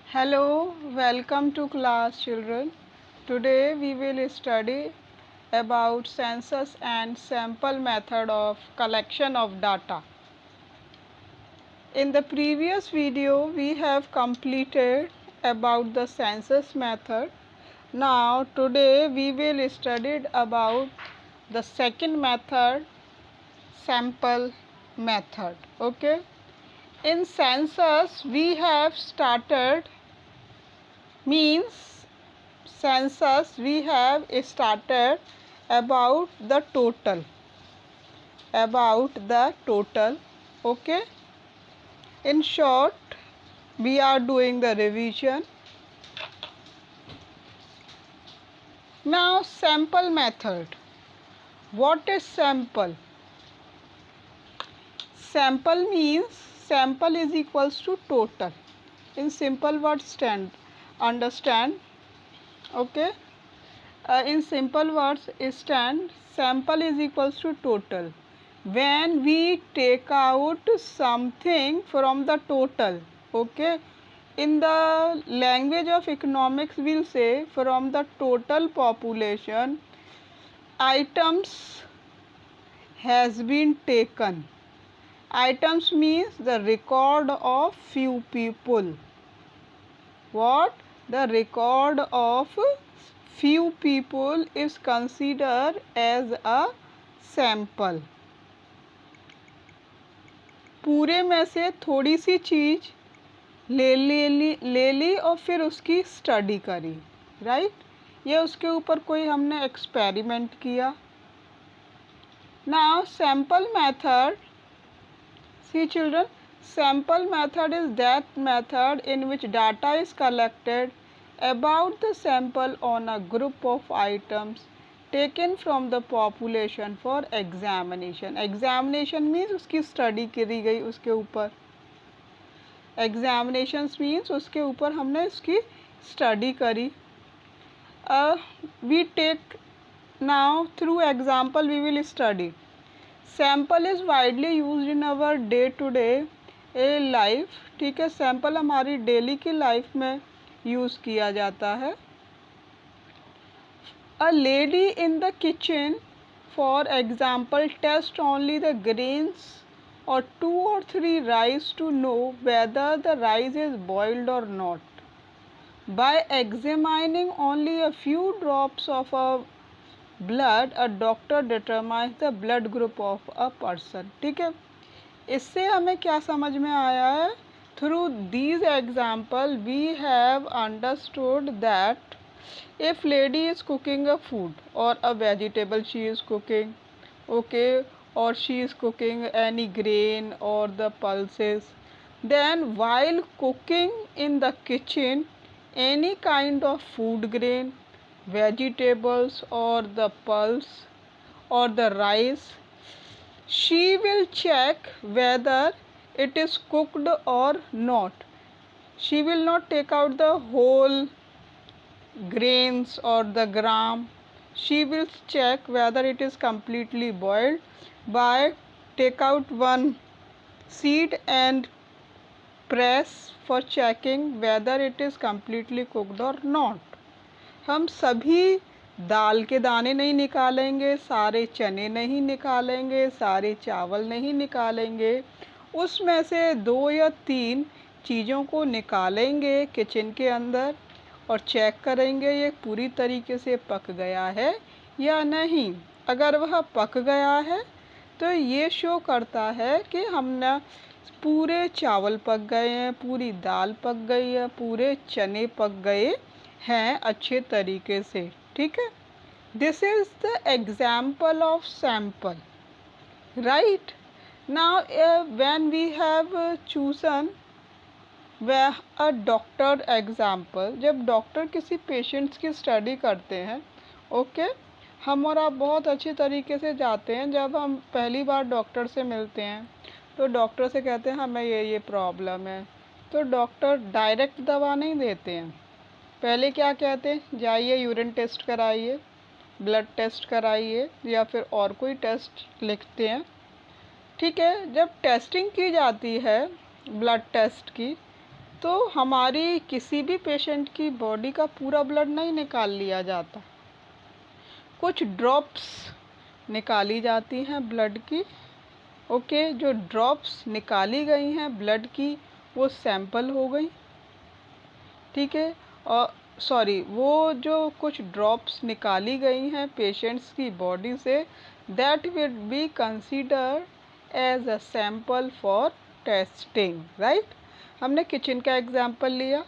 Hello, welcome to class children. Today we will study about census and sample method of collection of data. In the previous video we have completed about the census method. Now today we will study about the second method, sample method. Okay. In census we have started means census we have started about the total okay. In short we are doing the revision. Now sample method. What is sample? Sample means sample is equals to total. In simple words understand, okay. In simple words stand sample is equals to total. When we take out something from the total, okay. In the language of economics we'll say from the total population items has been taken. Items means the record of few people. What? The record of few people is considered as a sample. पूरे में से थोड़ी सी चीज़ ले ली और फिर उसकी study करी, right. ये उसके ऊपर कोई हमने एक्सपेरिमेंट किया. Now sample method. See children, sample method is that method in which data is collected about the sample on a group of items taken from the population for examination. Examination means उसकी study करी गई उसके ऊपर. Examinations means उसके ऊपर हमने उसकी study करी. We take now through example we will study. Sample is widely use in our day to day a life. ठीक है, सैम्पल हमारी डेली की लाइफ में यूज़ किया जाता है. A lady in the kitchen for example test only the grains or 2 or 3 rice to know whether the rice is boiled or not. By examining only a few drops of a blood a doctor determines the blood group of a person. ठीक है, इससे हमें क्या समझ में आया है? Through these example we have understood that if lady is cooking a food और अ vegetable she is cooking, okay, or she is cooking any grain or the pulses, then while cooking in the kitchen any kind of food grain, vegetables or the pulse or the rice, she will check whether it is cooked or not. She will not take out the whole grains or the gram. She will check whether it is completely boiled by take out one seed and press for checking whether it is completely cooked or not. हम सभी दाल के दाने नहीं निकालेंगे, सारे चने नहीं निकालेंगे, सारे चावल नहीं निकालेंगे. उसमें से 2 या 3 चीज़ों को निकालेंगे किचन के अंदर और चेक करेंगे ये पूरी तरीके से पक गया है या नहीं. अगर वह पक गया है तो ये शो करता है कि हमने पूरे चावल पक गए हैं, पूरी दाल पक गई है, पूरे चने पक गए हैं अच्छे तरीके से. ठीक है, this is the example of sample, right. Now when we have chosen a doctor example, जब डॉक्टर किसी पेशेंट्स की स्टडी करते हैं, ओके, हम और आप बहुत अच्छे तरीके से जाते हैं. जब हम पहली बार डॉक्टर से मिलते हैं तो डॉक्टर से कहते हैं हमें ये प्रॉब्लम है, तो डॉक्टर डायरेक्ट दवा नहीं देते हैं. पहले क्या कहते हैं? जाइए यूरिन टेस्ट कराइए, ब्लड टेस्ट कराइए या फिर और कोई टेस्ट लिखते हैं. ठीक है, जब टेस्टिंग की जाती है ब्लड टेस्ट की तो हमारी किसी भी पेशेंट की बॉडी का पूरा ब्लड नहीं निकाल लिया जाता, कुछ ड्रॉप्स निकाली जाती हैं ब्लड की। ओके, जो ड्रॉप्स निकाली गई हैं ब्लड की वो सैंपल हो गई, ठीक है। और सॉरी, वो जो कुछ ड्रॉप्स निकाली गई हैं पेशेंट्स की बॉडी से, that will be considered as a sample for testing, right. हमने किचन का एग्जांपल लिया,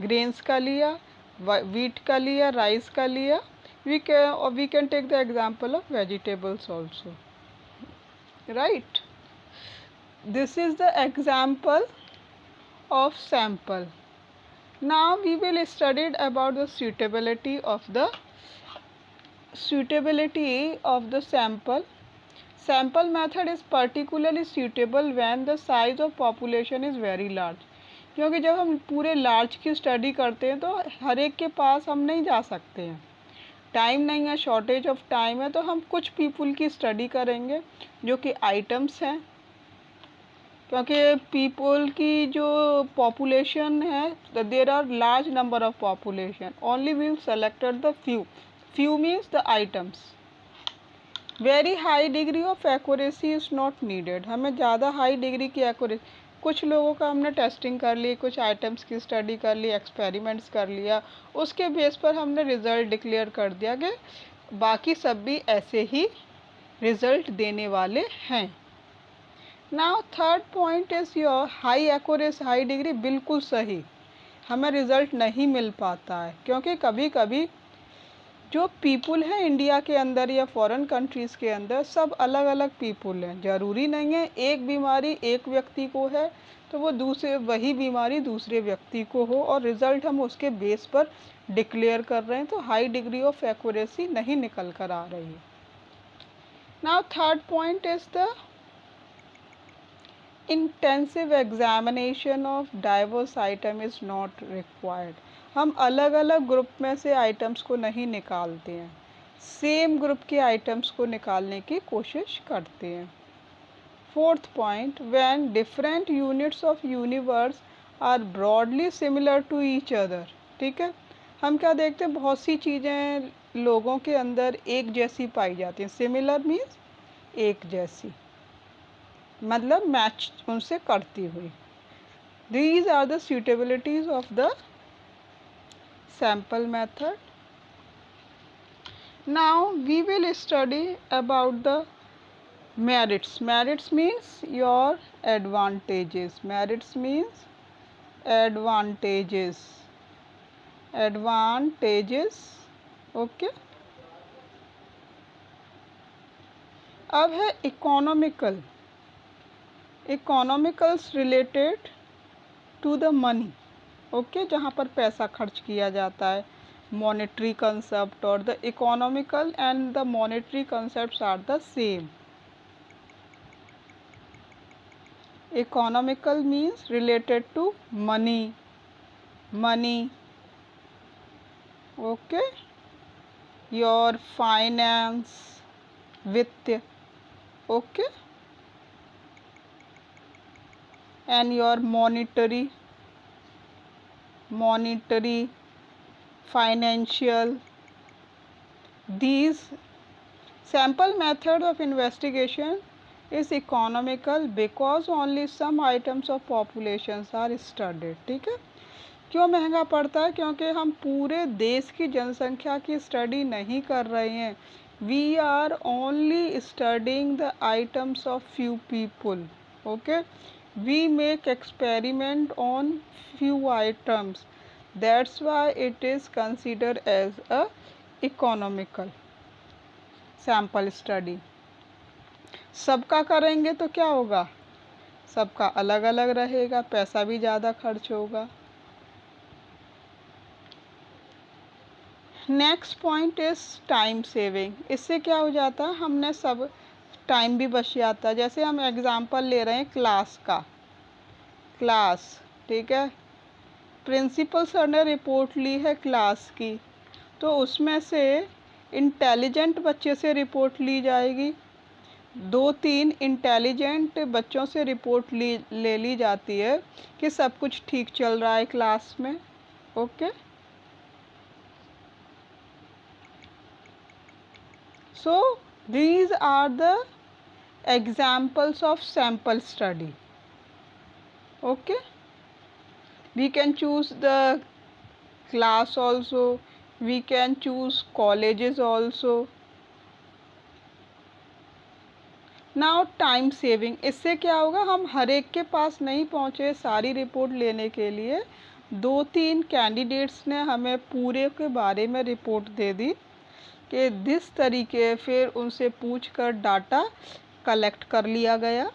ग्रेन्स का लिया, वीट का लिया, राइस का लिया। We can take the example of vegetables also, right. This is the example of sample. Now we will study about the suitability of the sample. Sample method is particularly suitable when the size of population is very large. क्योंकि जब हम पूरे large की study करते हैं तो हर एक के पास हम नहीं जा सकते हैं, टाइम नहीं है, शॉर्टेज ऑफ टाइम है, तो हम कुछ पीपल की स्टडी करेंगे जो कि आइटम्स हैं। क्योंकि पीपल की जो पॉपुलेशन है, there are large number of population, only we selected the few means the items. Very high degree of accuracy is not needed, हमें ज़्यादा हाई डिग्री की एक्यूरेसी, कुछ लोगों का हमने टेस्टिंग कर ली, कुछ आइटम्स की स्टडी कर ली, एक्सपेरिमेंट्स कर लिया, उसके बेस पर हमने रिज़ल्ट डिक्लेयर कर दिया कि बाकी सब भी ऐसे ही रिज़ल्ट देने वाले हैं। Now third point is your high accuracy, high degree, बिल्कुल सही, हमें रिज़ल्ट नहीं मिल पाता है क्योंकि कभी कभी जो पीपल हैं इंडिया के अंदर या फॉरेन कंट्रीज़ के अंदर, सब अलग अलग पीपल हैं। ज़रूरी नहीं है एक बीमारी एक व्यक्ति को है तो वो वही बीमारी दूसरे व्यक्ति को हो और रिज़ल्ट हम उसके बेस पर डिक्लेयर कर रहे हैं, तो हाई डिग्री ऑफ एक्यूरेसी नहीं निकल कर आ रही है। Now third point is the intensive examination of diverse item is not required. हम अलग अलग ग्रुप में से आइटम्स को नहीं निकालते हैं, सेम ग्रुप के आइटम्स को निकालने की कोशिश करते हैं। Fourth point, when different units of universe are broadly similar to each other, ठीक है। हम क्या देखते हैं, बहुत सी चीज़ें लोगों के अंदर एक जैसी पाई जाती हैं, सिमिलर मीन्स एक जैसी, मतलब मैच उनसे करती हुई। These are the suitabilities of the sample method. Now we will study about the merits. Merits means your advantages. Merits means advantages. Advantages. Okay. अब है economical. Economicals related to the money, okay, जहाँ पर पैसा खर्च किया जाता है, monetary concept, और the economical and the monetary concepts are the same. Economical means related to money, okay, your finance, वित्त, okay, and your monetary, financial. These sample method of investigation is economical because only some items of populations are studied, ठीक है। क्यों महंगा पड़ता है, क्योंकि हम पूरे देश की जनसंख्या की स्टडी नहीं कर रहे हैं, we are only studying the items of few people, okay. We make experiment on few items, that's why it is considered as a economical sample study. सबका करेंगे तो क्या होगा, सबका अलग अलग रहेगा, पैसा भी ज़्यादा खर्च होगा। Next point is time saving. इससे क्या हो जाता है, हमने सब टाइम भी बच जाता है। जैसे हम एग्जांपल ले रहे हैं क्लास का, क्लास, ठीक है, प्रिंसिपल सर ने रिपोर्ट ली है क्लास की, तो उसमें से इंटेलिजेंट बच्चे से रिपोर्ट ली जाएगी, दो तीन इंटेलिजेंट बच्चों से रिपोर्ट ले ली जाती है कि सब कुछ ठीक चल रहा है क्लास में। Okay, so these are the examples of sample study. Okay, we can choose the class also, we can choose colleges also. Now time saving, इससे क्या होगा, हम हर एक के पास नहीं पहुँचे सारी रिपोर्ट लेने के लिए। दो तीन कैंडिडेट्स ने हमें पूरे के बारे में रिपोर्ट दे दी कि जिस तरीके, फिर उनसे पूछकर डाटा कलेक्ट कर लिया गया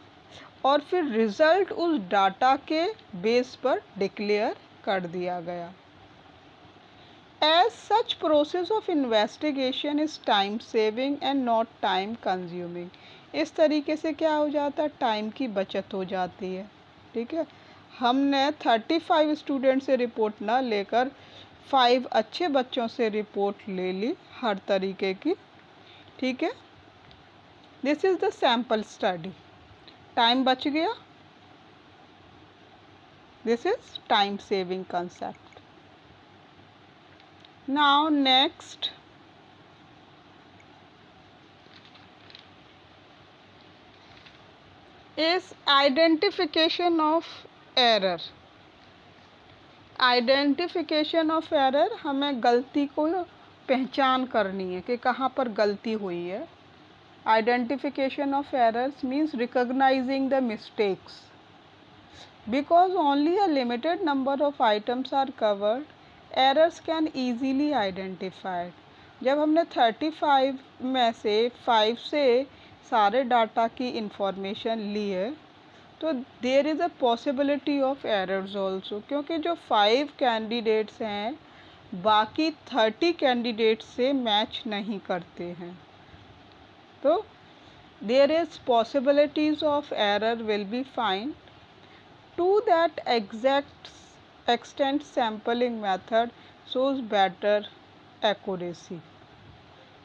और फिर रिजल्ट उस डाटा के बेस पर डिक्लेयर कर दिया गया। As such process of investigation is time saving and not time consuming. इस तरीके से क्या हो जाता है, टाइम की बचत हो जाती है। ठीक है, हमने 35 स्टूडेंट से रिपोर्ट ना लेकर 5 अच्छे बच्चों से रिपोर्ट ले ली हर तरीके की। ठीक है, this is the sample study. Time बच गया, this is time saving concept. Now next is identification of error. Identification of error, हमें गलती को पहचान करनी है कि कहाँ पर गलती हुई है। Identification of errors means recognising the mistakes. Because only a limited number of items are covered, errors can easily identified. जब हमने 35 में से 5 से सारे डाटा की इंफॉर्मेशन ली है तो there is a possibility of errors also, क्योंकि जो 5 कैंडिडेट्स हैं बाकी 30 कैंडिडेट्स से मैच नहीं करते हैं, तो there is possibilities of error will be find. To that exact extent sampling method shows better accuracy.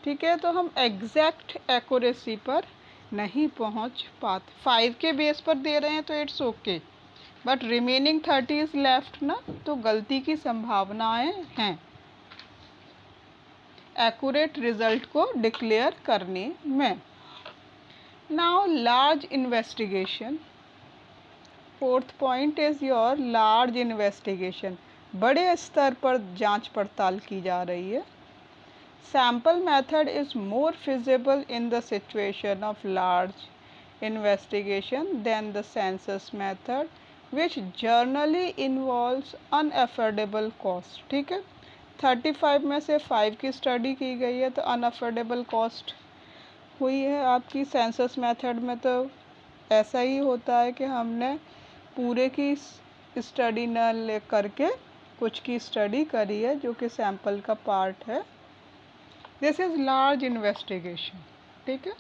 ठीक है, तो हम एग्जैक्ट एक्यूरेसी पर नहीं पहुंच पाते। 5 के बेस पर दे रहे हैं तो it's okay, but remaining 30 is left ना, तो गलती की संभावनाएं हैं एक्यूरेट रिजल्ट को डिक्लेयर करने में। Now large investigation, fourth point is your large investigation. बड़े स्तर पर जांच पड़ताल की जा रही है। Sample method is more feasible in the situation of large investigation than the census method which generally involves unaffordable cost. ठीक है, 35 में से 5 की स्टडी की गई है तो अनअफोर्डेबल कॉस्ट हुई है आपकी। सेंसस मेथड में तो ऐसा ही होता है कि हमने पूरे की स्टडी न ले करके कुछ की स्टडी करी है जो कि सैंपल का पार्ट है। This is large investigation. ठीक है,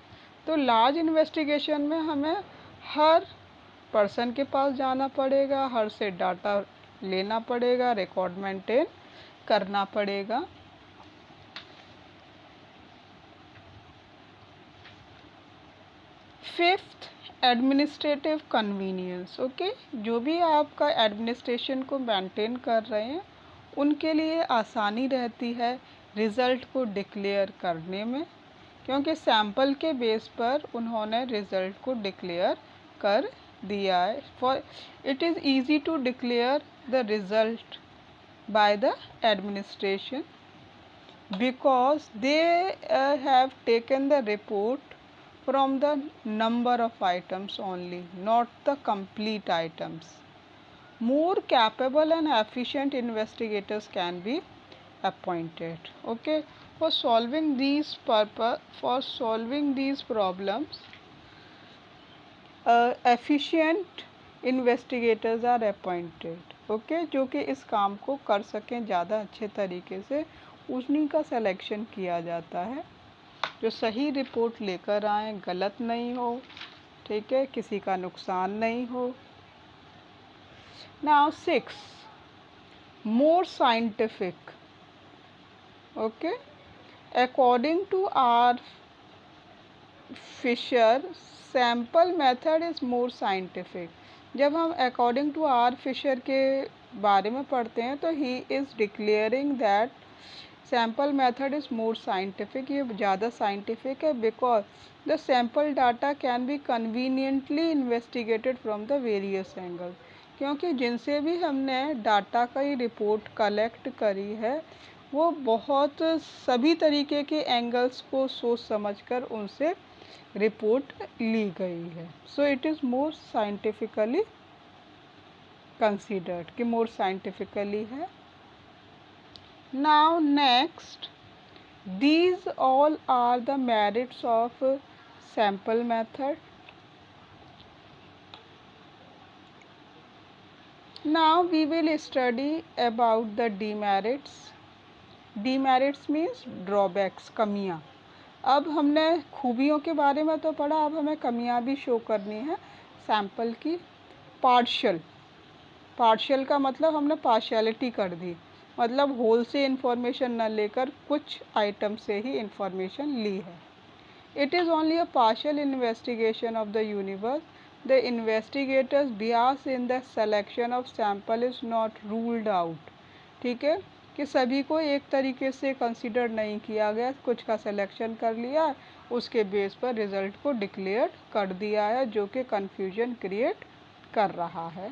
तो लार्ज इन्वेस्टिगेशन में हमें हर पर्सन के पास जाना पड़ेगा, हर से डाटा लेना पड़ेगा, रिकॉर्ड मेंटेन करना पड़ेगा। Fifth, administrative convenience. ओके, जो भी आपका एडमिनिस्ट्रेशन को मेंटेन कर रहे हैं उनके लिए आसानी रहती है रिज़ल्ट को डिक्लेयर करने में, क्योंकि सैंपल के बेस पर उन्होंने रिज़ल्ट को डिक्लेयर कर दिया है। For it is easy to declare the result by the administration because they have taken the report from the number of items only, not the complete items. More capable and efficient investigators can be appointed. Okay, for solving these problems, efficient investigators are appointed. Okay, जो कि इस काम को कर सकें ज़्यादा अच्छे तरीके से, उन्हीं का सिलेक्शन किया जाता है जो सही रिपोर्ट लेकर आए, गलत नहीं हो। ठीक है, किसी का नुकसान नहीं हो। Now 6, more scientific. Okay, according to our Fisher sample method is more scientific. जब हम अकॉर्डिंग टू आर फिशर के बारे में पढ़ते हैं तो he is declaring that sample method is more scientific, ये ज़्यादा साइंटिफिक है because the sample data can be conveniently investigated from the various angle. क्योंकि जिनसे भी हमने डाटा का ही रिपोर्ट कलेक्ट करी है वो बहुत सभी तरीके के एंगल्स को सोच समझकर उनसे रिपोर्ट ली गई है। So it is more scientifically considered कि मोर साइंटिफिकली है। Now next, these all are the merits of sample method. Now we will study about the demerits. Demerits means drawbacks, कमियाँ। अब हमने खूबियों के बारे में तो पढ़ा, अब हमें कमियाँ भी शो करनी है सैम्पल की। पार्शियल का मतलब हमने पार्शियलिटी कर दी, मतलब होल से इंफॉर्मेशन न लेकर कुछ आइटम से ही इंफॉर्मेशन ली है। It is only a partial investigation of the universe. The investigators Beas in the selection of sample is not ruled out. ठीक है, कि सभी को एक तरीके से कंसिडर नहीं किया गया, कुछ का सिलेक्शन कर लिया, उसके बेस पर रिज़ल्ट को डिक्लेयर कर दिया है, जो कि कन्फ्यूजन क्रिएट कर रहा है।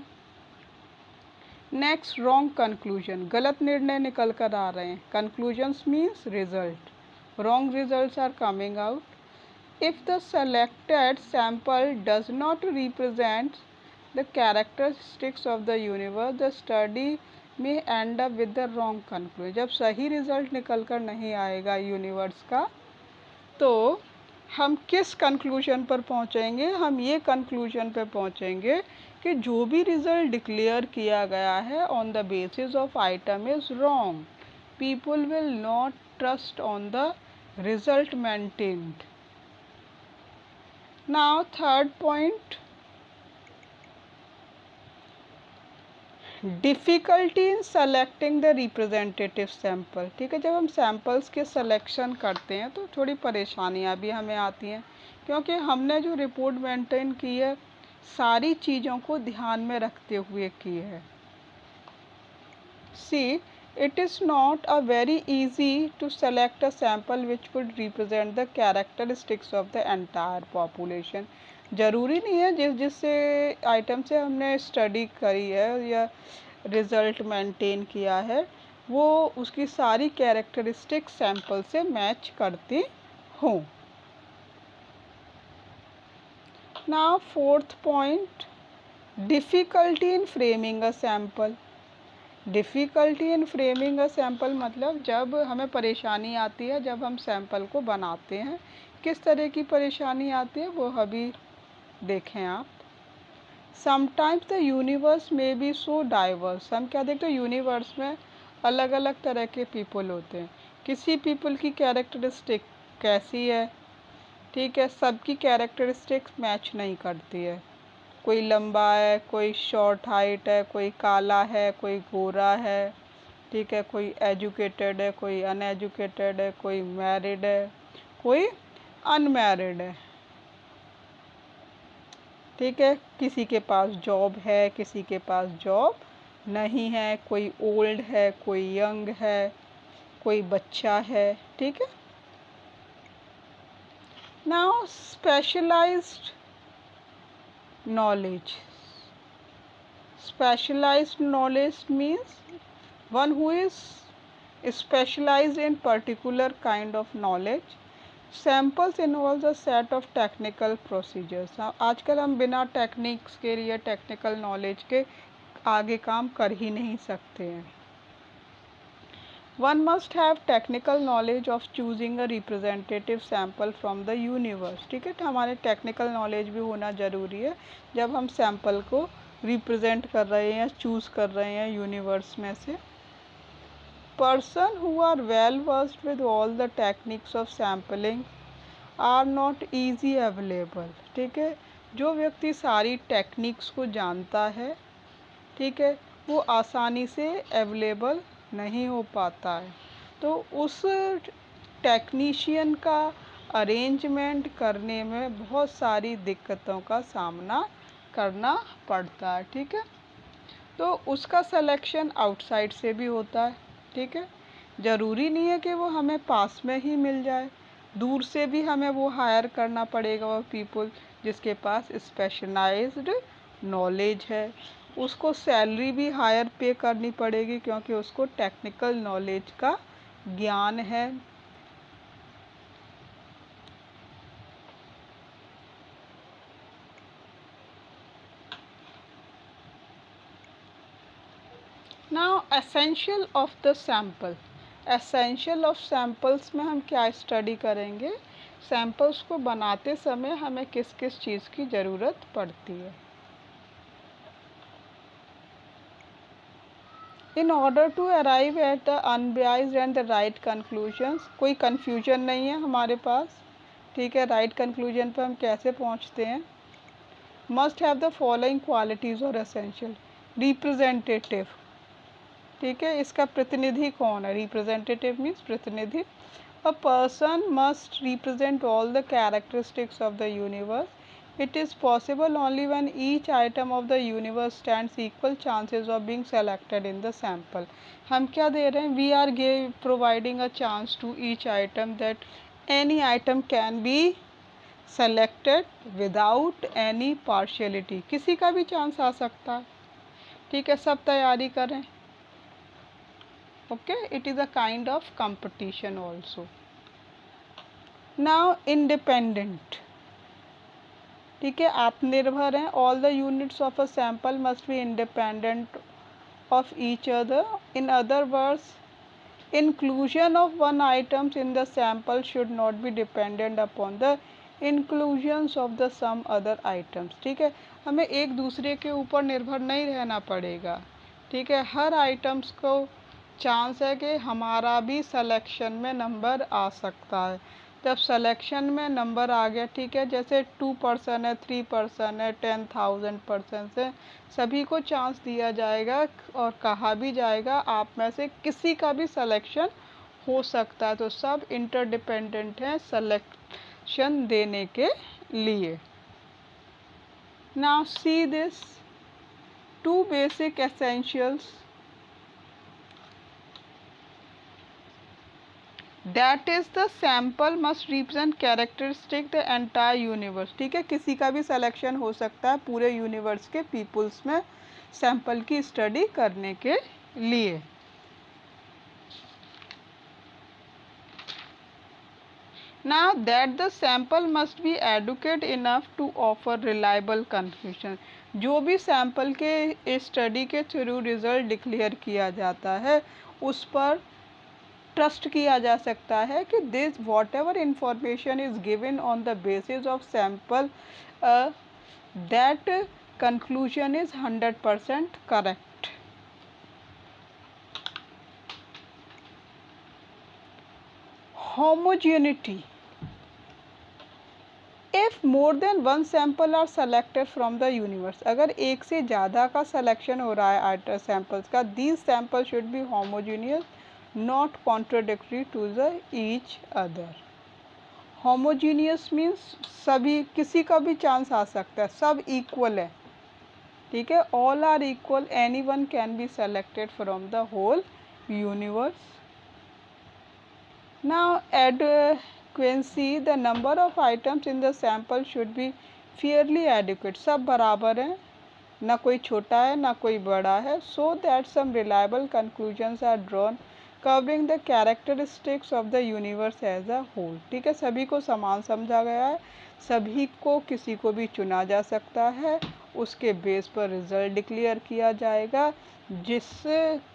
नेक्स्ट, रॉन्ग कंक्लूजन, गलत निर्णय निकल कर आ रहे हैं। Conclusions means result, wrong results are coming out. If the selected sample does not represent the characteristics of the universe, the study में end up with the wrong conclusion. जब सही रिजल्ट निकल कर नहीं आएगा यूनिवर्स का, तो हम किस कंक्लूजन पर पहुंचेंगे? हम ये कंक्लूजन पर पहुंचेंगे कि जो भी रिजल्ट डिक्लेयर किया गया है on the basis of item is wrong. People will not trust on the result maintained. Now third point, difficulty in selecting the representative sample. ठीक है, जब हम सैम्पल्स के सिलेक्शन करते हैं तो थोड़ी परेशानियां भी हमें आती हैं, क्योंकि हमने जो रिपोर्ट मेंटेन की है सारी चीज़ों को ध्यान में रखते हुए की है। सी, it is not a very easy to select a sample which would represent the characteristics of the entire population. ज़रूरी नहीं है जिससे आइटम से हमने स्टडी करी है या रिज़ल्ट मेंटेन किया है वो उसकी सारी कैरेक्टरिस्टिक सैम्पल से मैच करती हों। Now fourth point, difficulty in framing a sample. Difficulty in framing a sample मतलब जब हमें परेशानी आती है जब हम सैम्पल को बनाते हैं, किस तरह की परेशानी आती है वो अभी देखें आप। समटाइम्स द यूनिवर्स में बी सो डाइवर्स। हम क्या देखते हैं, यूनिवर्स में अलग अलग तरह के पीपल होते हैं, किसी पीपल की कैरेक्टरिस्टिक कैसी है, ठीक है, सबकी कैरेक्टरिस्टिक्स मैच नहीं करती है। कोई लंबा है, कोई शॉर्ट हाइट है, कोई काला है, कोई गोरा है, ठीक है, कोई एजुकेटेड है, कोई अनएजुकेटेड है, कोई मैरिड है, कोई अनमैरिड है। ठीक है, किसी के पास जॉब है, किसी के पास जॉब नहीं है, कोई ओल्ड है, कोई यंग है, कोई बच्चा है। ठीक है, now specialized knowledge. Specialized knowledge means one who is specialized in particular kind of knowledge. Samples involves a set of technical procedures. आजकल हम बिना टेक्निक्स के लिए टेक्निकल नॉलेज के आगे काम कर ही नहीं सकते हैं। One must have technical knowledge of choosing a representative sample from the universe. ठीक है, तो हमारे टेक्निकल नॉलेज भी होना ज़रूरी है जब हम सैम्पल को रिप्रेजेंट कर रहे हैं या चूज़ कर रहे हैं यूनिवर्स में से। Person who are well versed with all the techniques of sampling are not easy available. ठीक है, जो व्यक्ति सारी टेक्निक्स को जानता है, ठीक है, वो आसानी से अवेलेबल नहीं हो पाता है। तो उस टेक्नीशियन का अरेंजमेंट करने में बहुत सारी दिक्कतों का सामना करना पड़ता है। ठीक है, तो उसका सिलेक्शन आउटसाइड से भी होता है। ठीक है, ज़रूरी नहीं है कि वो हमें पास में ही मिल जाए, दूर से भी हमें वो हायर करना पड़ेगा, वो पीपल जिसके पास स्पेशलाइज्ड नॉलेज है। उसको सैलरी भी हायर पे करनी पड़ेगी क्योंकि उसको टेक्निकल नॉलेज का ज्ञान है। Now essential of the sample. Essential of samples में हम क्या स्टडी करेंगे? सैंपल्स को बनाते समय हमें किस किस चीज़ की ज़रूरत पड़ती है। In order to arrive at the unbiased and the right conclusions, कोई कन्फ्यूजन नहीं है हमारे पास। ठीक है, राइट कंक्लूजन पर हम कैसे पहुंचते हैं? Must have the following qualities और एसेंशियल। रिप्रेजेंटेटिव, ठीक है, इसका प्रतिनिधि कौन है? रिप्रेजेंटेटिव मीन्स प्रतिनिधि। A person must represent all the characteristics of the universe. It is possible only when each item of the universe stands equal chances of being selected in the sample. हम क्या दे रहे हैं? We are providing a chance to each item that any item can be selected without any partiality. किसी का भी chance आ सकता है। ठीक है, सब तैयारी करें। Okay, it is a kind of competition also. Now independent, ठीक है, आप निर्भर हैं। All the units of a sample must be independent of each other. In other words, inclusion of one items in the sample should not be dependent upon the inclusions of the some other items। ठीक है, हमें एक दूसरे के ऊपर निर्भर नहीं रहना पड़ेगा। ठीक है, हर आइटम्स को चांस है कि हमारा भी सिलेक्शन में नंबर आ सकता है। जब सिलेक्शन में नंबर आ गया, ठीक है, जैसे 2% है, 3% है, 10,000% है, सभी को चांस दिया जाएगा और कहा भी जाएगा आप में से किसी का भी सिलेक्शन हो सकता है। तो सब इंटरडिपेंडेंट हैं सिलेक्शन देने के लिए। Now see this two basic essentials that is the sample must represent characteristic the entire universe. ठीक है, किसी का भी सिलेक्शन हो सकता है पूरे यूनिवर्स के पीपुल्स में सैंपल की स्टडी करने के लिए। Now that the sample must be adequate enough to offer reliable conclusion. जो भी सैंपल के स्टडी के थ्रू रिजल्ट डिक्लेयर किया जाता है उस पर ट्रस्ट किया जा सकता है कि this whatever information is given on the basis of sample that conclusion is 100% correct. Homogeneity, if more than one sample are selected from the universe, अगर एक से ज़्यादा का सिलेक्शन हो रहा है आइटर सैंपल्स का, these sample should be homogeneous not contradictory to the each other. Homogeneous means सभी, किसी का भी चांस आ सकता है, सब इक्वल है। ठीक है, all are equal, any one can be selected from the whole universe. Now adequacy, the number of items in the sample should be fairly adequate। सब बराबर हैं, ना कोई छोटा है ना कोई बड़ा है। so that some reliable conclusions are drawn covering the characteristics of the universe as a whole। ठीक है, सभी को समान समझा गया है, सभी को किसी को भी चुना जा सकता है, उसके बेस पर रिजल्ट डिक्लेयर किया जाएगा जिस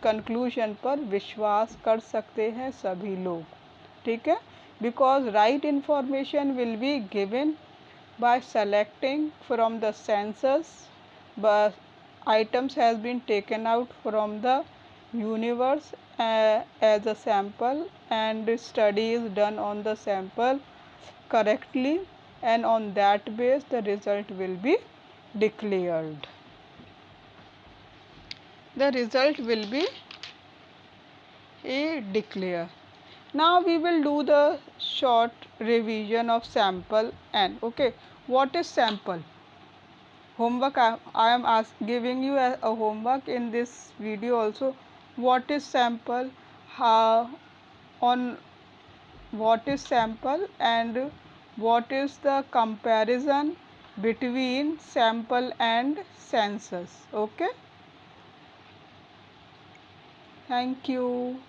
कंक्लूजन पर विश्वास कर सकते हैं सभी लोग। ठीक है, because right information will be given by selecting from the census, but items has been taken out from the universe as a sample and study is done on the sample correctly, and on that base the result will be declared. The result will be declared. Now we will do the short revision of sample N. Okay, what is sample? Homework, I am giving you a homework in this video also. What is sample? How on what is sample and what is the comparison between sample and census? Okay, thank you.